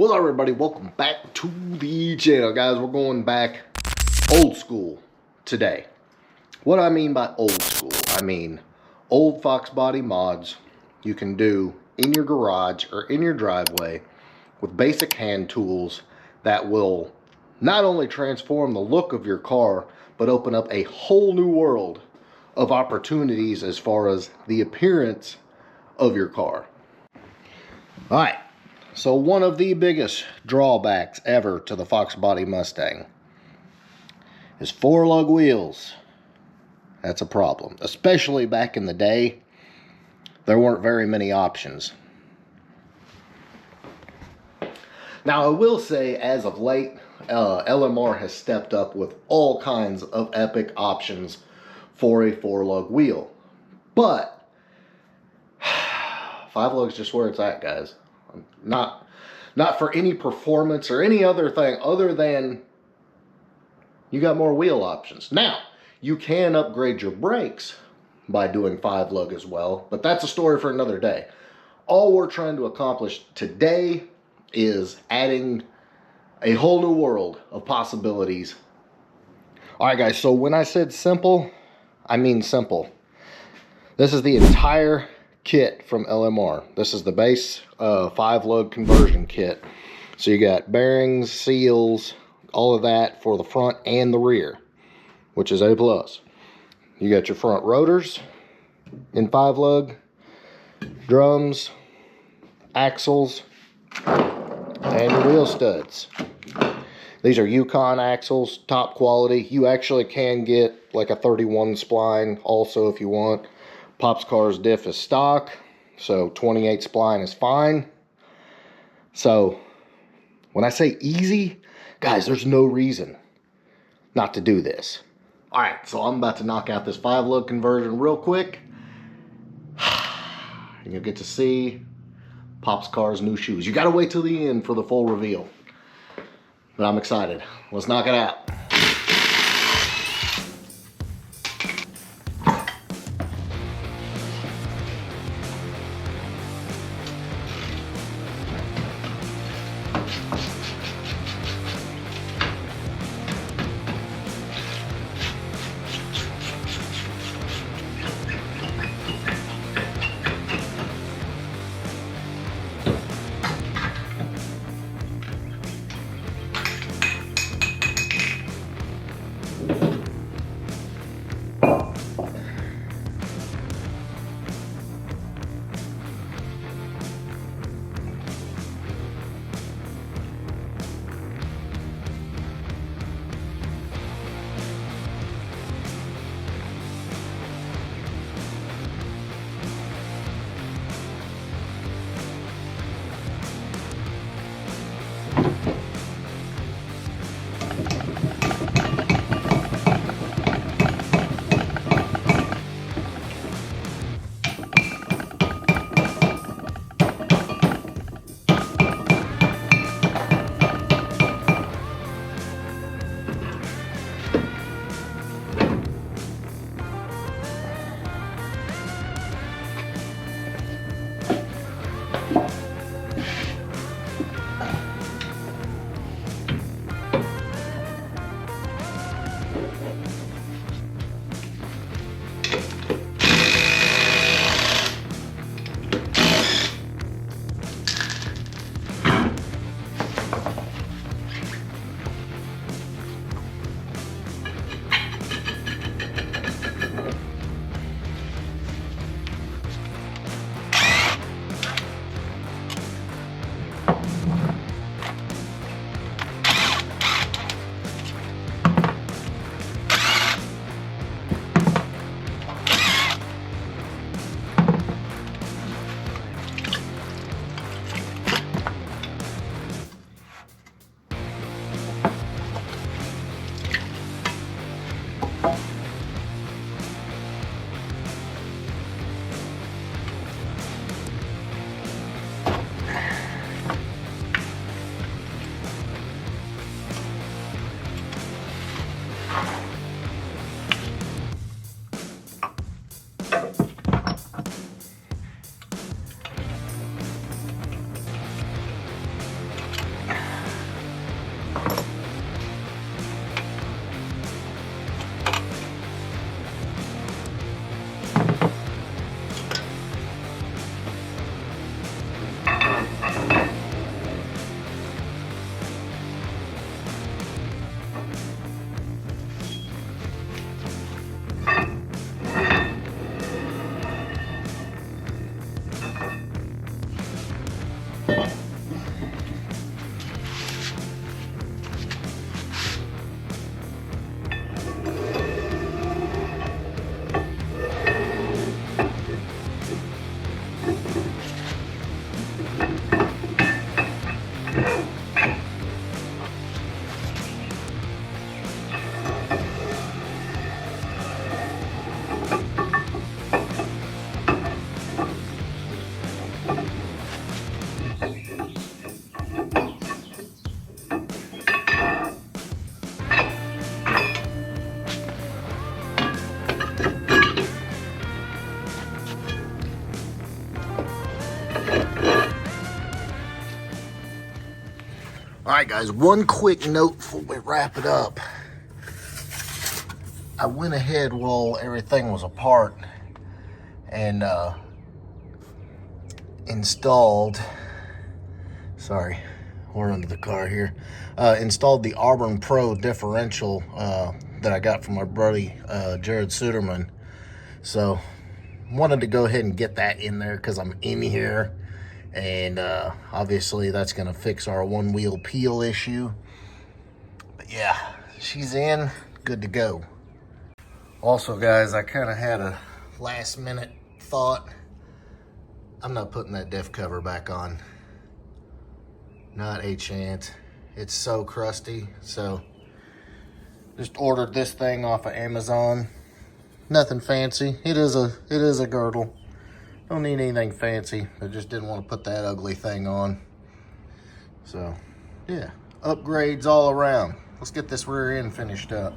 What's up, everybody? Welcome back to the channel, guys. We're going back old school today. What I mean by old school, I mean old Fox body mods you can do in your garage or in your driveway with basic hand tools that will not only transform the look of your car, but open up a whole new world of opportunities as far as the appearance of your car. All right. So one of the biggest drawbacks ever to the Fox body Mustang is 4-lug wheels. That's a problem. Especially back in the day, there weren't very many options. Now I will say, as of late, LMR has stepped up with all kinds of epic options for a 4-lug wheel. But 5 lugs just where it's at, guys. Not for any performance or any other thing other than you got more wheel options. Now, you can upgrade your brakes by doing 5 lug as well, but that's a story for another day. All we're trying to accomplish today is adding a whole new world of possibilities. All right, guys, so when I said simple, I mean simple. This is the entire kit from LMR. This is the base 5-lug conversion kit. So you got bearings, seals, all of that for the front and the rear, which is A+. You got your front rotors in 5-lug, drums, axles, and your wheel studs. These are Yukon axles, top quality. You actually can get like a 31 spline also if you want. Pop's Car's diff is stock, so 28 spline is fine. So when I say easy, guys, there's no reason not to do this. All right, so I'm about to knock out this 5-lug conversion real quick. And you'll get to see Pop's Car's new shoes. You gotta wait till the end for the full reveal. But I'm excited. Let's knock it out. All right, guys, one quick note before we wrap it up. I went ahead while everything was apart and installed, sorry, we're under the car here, installed the Auburn Pro differential that I got from my buddy Jared Suderman. So wanted to go ahead and get that in there because I'm in here, and obviously that's going to fix our one wheel peel issue. But yeah, she's in, good to go. Also, guys, I kind of had a last minute thought. I'm not putting that diff cover back on. Not a chance. It's so crusty. So just ordered this thing off of Amazon. Nothing fancy. It is a girdle. Don't need anything fancy. I just didn't want to put that ugly thing on. So yeah, upgrades all around. Let's get this rear end finished up.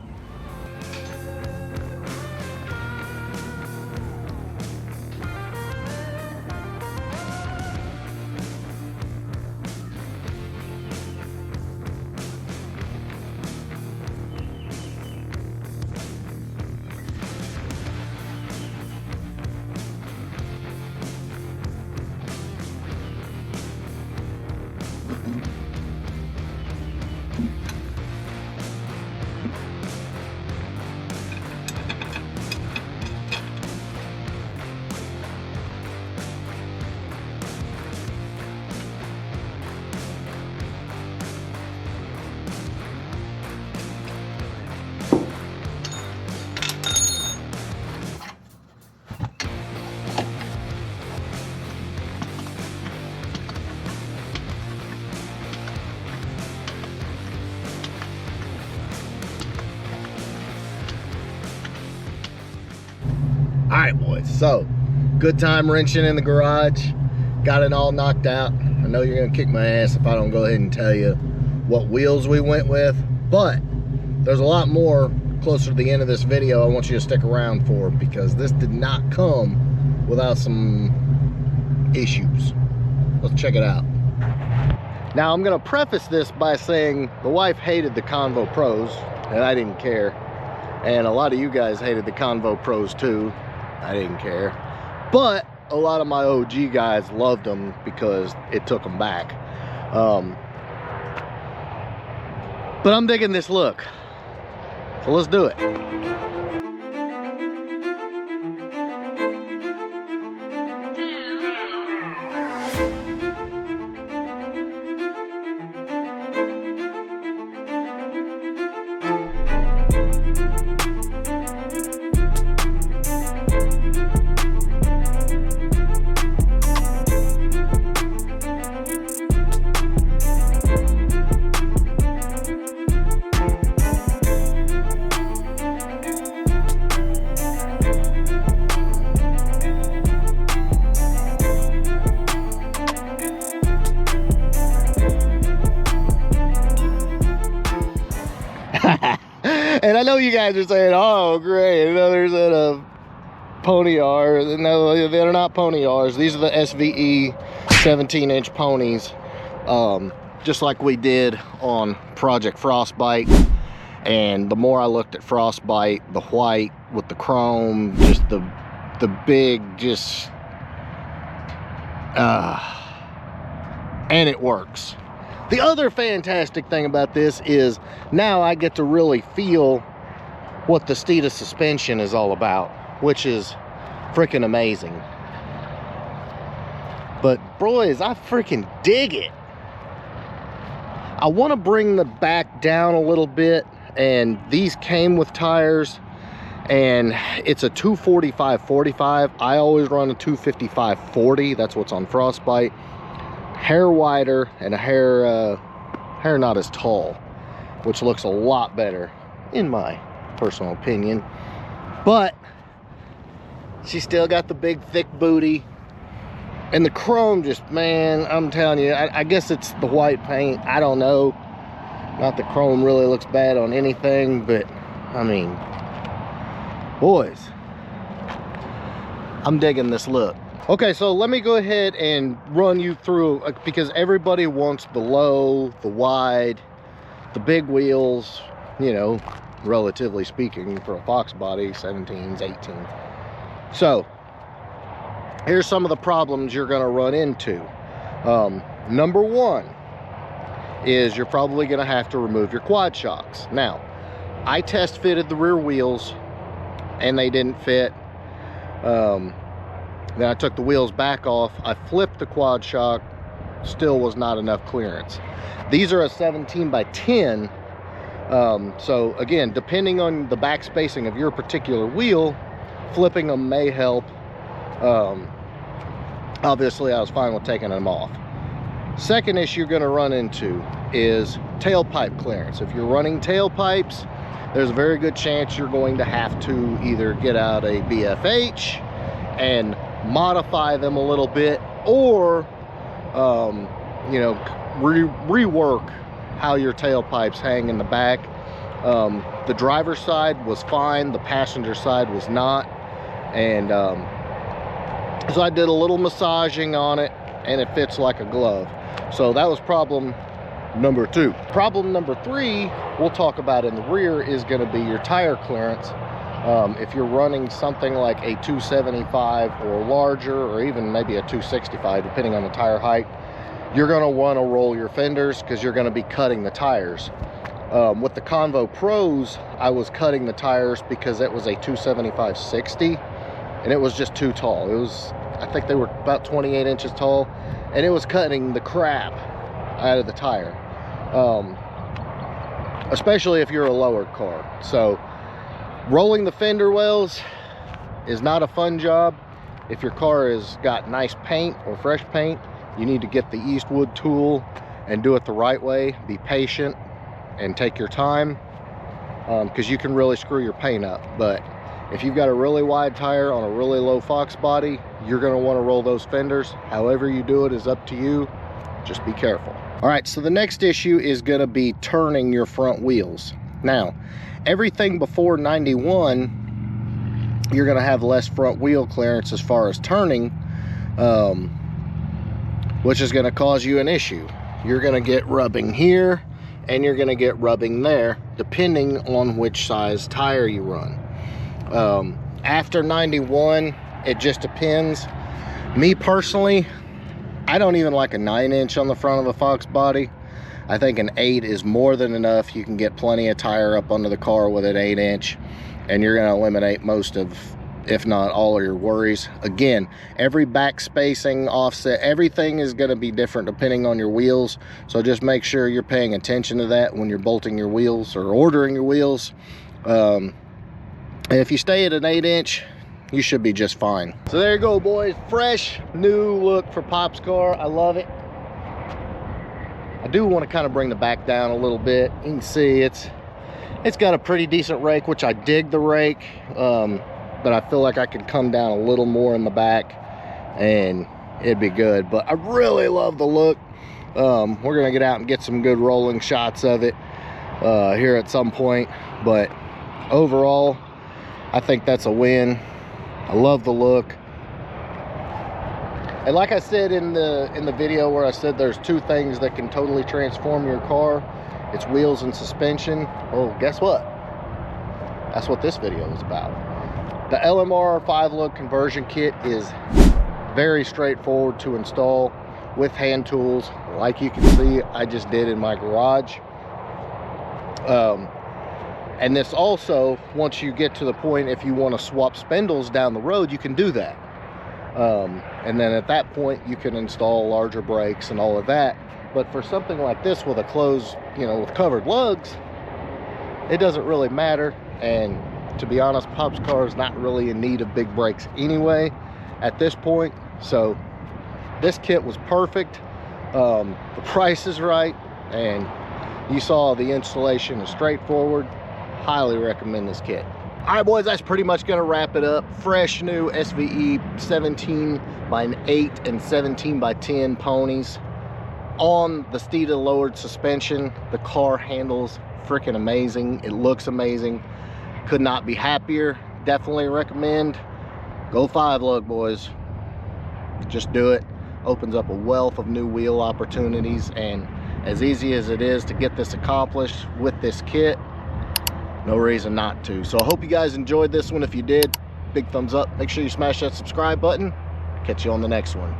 All right, boys, so good time wrenching in the garage. Got it all knocked out. I know you're gonna kick my ass if I don't go ahead and tell you what wheels we went with, but there's a lot more closer to the end of this video I want you to stick around for, because this did not come without some issues. Let's check it out. Now, I'm gonna preface this by saying the wife hated the Convo Pros, and I didn't care. And a lot of you guys hated the Convo Pros too. I didn't care. But a lot of my OG guys loved them because it took them back. But I'm digging this look. So let's do it. And I know you guys are saying, oh great, another set of pony R's. No, they're not pony R's. These are the SVE 17-inch ponies, just like we did on Project Frostbite. And the more I looked at Frostbite, the white with the chrome, just the big, just and it works. The other fantastic thing about this is now I get to really feel what the Steeda suspension is all about, which is freaking amazing. But boys, I freaking dig it. I want to bring the back down a little bit, and these came with tires, and it's a 245/45. I always run a 255/40. That's what's on Frostbite. Hair wider and a hair not as tall, which looks a lot better in my personal opinion. But she still got the big thick booty, and the chrome just, man, I'm telling you, I guess it's the white paint, I don't know. Not that chrome really looks bad on anything, but I mean, boys, I'm digging this look. Okay, so let me go ahead and run you through, because everybody wants the low, the wide, the big wheels, you know, relatively speaking, for a Fox body, 17s, 18s. So here's some of the problems you're going to run into. Number one is you're probably going to have to remove your quad shocks. Now, I test fitted the rear wheels and they didn't fit. Then I took the wheels back off. I flipped the quad shock, still was not enough clearance. These are a 17 by 10. So again, depending on the back spacing of your particular wheel, flipping them may help. Obviously I was fine with taking them off. Second issue you're going to run into is tailpipe clearance. If you're running tailpipes, there's a very good chance you're going to have to either get out a BFH and modify them a little bit, or you know, rework how your tailpipes hang in the back. The driver's side was fine, the passenger side was not, and so I did a little massaging on it and it fits like a glove. So that was problem number two. Problem number three we'll talk about in the rear is going to be your tire clearance. If you're running something like a 275 or larger, or even maybe a 265, depending on the tire height, you're going to want to roll your fenders because you're going to be cutting the tires. With the Convo Pros, I was cutting the tires because it was a 275/60 and it was just too tall. It was, I think they were about 28 inches tall, and it was cutting the crap out of the tire, especially if you're a lower car. So rolling the fender wells is not a fun job. If your car has got nice paint or fresh paint, you need to get the Eastwood tool and do it the right way. Be patient and take your time, because you can really screw your paint up. But if you've got a really wide tire on a really low Fox body, you're going to want to roll those fenders. However you do it is up to you. Just be careful. All right, so the next issue is going to be turning your front wheels. Now, everything before 91, you're going to have less front wheel clearance as far as turning, which is going to cause you an issue. You're going to get rubbing here and you're going to get rubbing there, depending on which size tire you run. After 91, it just depends. Me personally, I don't even like a 9-inch on the front of a Fox body. I think an 8 is more than enough. You can get plenty of tire up under the car with an 8-inch, and you're going to eliminate most of, if not all of your worries. Again, every back spacing, offset, everything is going to be different depending on your wheels. So just make sure you're paying attention to that when you're bolting your wheels or ordering your wheels. And if you stay at an 8-inch, you should be just fine. So there you go, boys. Fresh new look for Pop's car. I love it. I do want to kind of bring the back down a little bit. You can see it's got a pretty decent rake, which I dig the rake, but I feel like I could come down a little more in the back and it'd be good. But I really love the look. We're gonna get out and get some good rolling shots of it here at some point, but overall I think that's a win. I love the look. And like I said in the video where I said there's two things that can totally transform your car, it's wheels and suspension. Well, guess what? That's what this video is about. The LMR 5-lug conversion kit is very straightforward to install with hand tools, like you can see I just did in my garage. And this also, once you get to the point if you want to swap spindles down the road, you can do that. And then at that point you can install larger brakes and all of that. But for something like this with a closed, you know, with covered lugs, it doesn't really matter. And to be honest, Pop's car is not really in need of big brakes anyway at this point. So this kit was perfect. The price is right, and you saw the installation is straightforward. Highly recommend this kit. All right, boys, that's pretty much gonna wrap it up. Fresh new SVE 17 by 8 and 17 by 10 ponies on the Steeda lowered suspension. The car handles freaking amazing. It looks amazing. Could not be happier. Definitely recommend. Go 5-lug, boys. just do it. Opens up a wealth of new wheel opportunities, and as easy as it is to get this accomplished with this kit, no reason not to. So I hope you guys enjoyed this one. If you did, big thumbs up. Make sure you smash that subscribe button. Catch you on the next one.